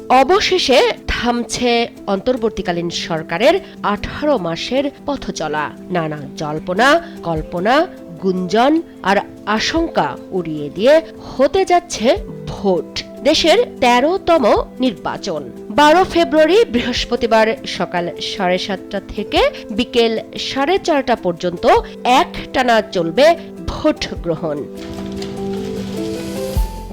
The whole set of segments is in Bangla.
অবশেষে থামছে অন্তর্বর্তীকালীন সরকারের 18 মাসের পথচলা। নানা জল্পনা কল্পনা, গুঞ্জন আর আশঙ্কা উড়িয়ে দিয়ে হতে যাচ্ছে ভোট। দেশের 13তম নির্বাচন 12 ফেব্রুয়ারি বৃহস্পতিবার সকাল 7:30 থেকে বিকেল 4:30 পর্যন্ত একটানা চলবে ভোট গ্রহণ।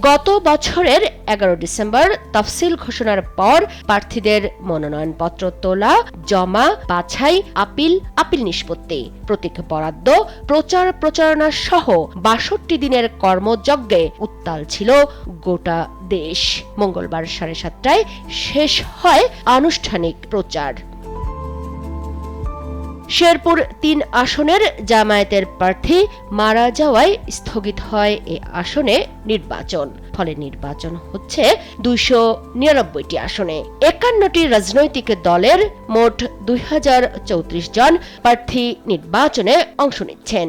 গত বছরের 11 ডিসেম্বর তফসিল ঘোষণার পর প্রার্থীদের মনোনয়নপত্র তোলা, জমা, বাছাই, আপিল নিষ্পত্তি, প্রতীক বরাদ্দ, প্রচার প্রচারণা সহ 62 দিনের কর্মযজ্ঞে উত্তাল ছিল গোটা দেশ। মঙ্গলবার 7:30টায় শেষ হয় আনুষ্ঠানিক প্রচার। শেরপুর 3 আসনের জামায়াতের প্রার্থী মারা যাওয়ায় স্থগিত হয় এ আসনে নির্বাচন। ফলে নির্বাচন হচ্ছে 299টি আসনে। 51টি রাজনৈতিক দলের মোট 2034 জন প্রার্থী নির্বাচনে অংশ নিচ্ছেন।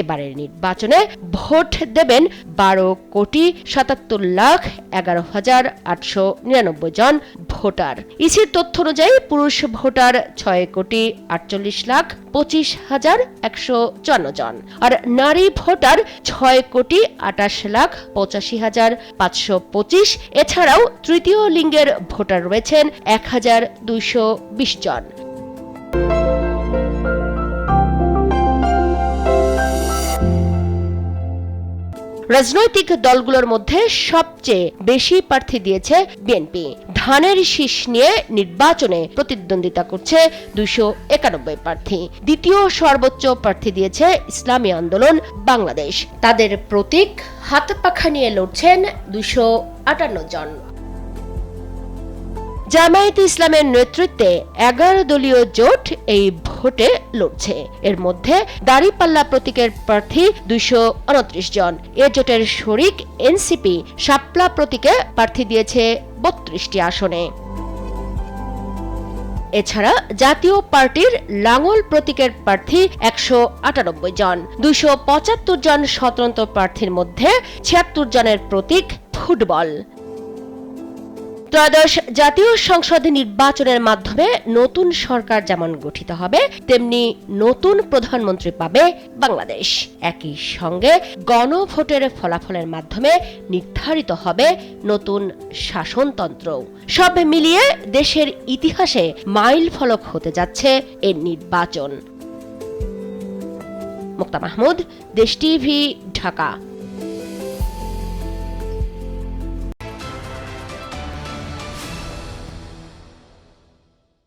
এবারের নির্বাচনে ভোট দেবেন 12,77,11,899 জন ভোটার। ইসির তথ্য অনুযায়ী পুরুষ ভোটার 6,25,25,154 জন, আর নারী ভোটার 6,28,85,525। এছাড়াও তৃতীয় লিঙ্গের ভোটার রয়েছেন 1,220 জন। রাজনৈতিক দলগুলোর মধ্যে সবচেয়ে বেশি প্রার্থী দিয়েছে বিএনপি। ধানের শীষ নিয়ে নির্বাচনে প্রতিদ্বন্দ্বিতা করছে 291 প্রার্থী। দ্বিতীয় সর্বোচ্চ প্রার্থী দিয়েছে ইসলামী আন্দোলন বাংলাদেশ। তাদের প্রতীক হাতপাখা নিয়ে লড়ছেন 258 জন। জামায়াতে ইসলামের নেতৃত্বে 11 দলীয় জোট এই ভোটে লড়ছে। এর মধ্যে দাঁড়িপাল্লা প্রতীকের প্রার্থী 229 জন। এ জোটের শরিক এনসিপি শাপলা প্রতীকে প্রার্থী দিয়েছে 32টি আসনে। এছাড়া জাতীয় পার্টির লাঙ্গল প্রতীকের প্রার্থী 198 জন। 275 জন স্বতন্ত্র প্রার্থীর মধ্যে 76 জনের প্রতীক ফুটবল। ত্রয়োদশ জাতীয় সংসদ নির্বাচনের মাধ্যমে নতুন সরকার যেমন গঠিত হবে, তেমনি নতুন প্রধানমন্ত্রী পাবে বাংলাদেশ। একই সঙ্গে গণভোটের ফলাফলের মাধ্যমে নির্ধারিত হবে নতুন শাসনতন্ত্র। সব মিলিয়ে দেশের ইতিহাসে মাইল ফলক হতে যাচ্ছে এই নির্বাচন। মুক্তা মাহমুদ, দেশ টিভি, ঢাকা।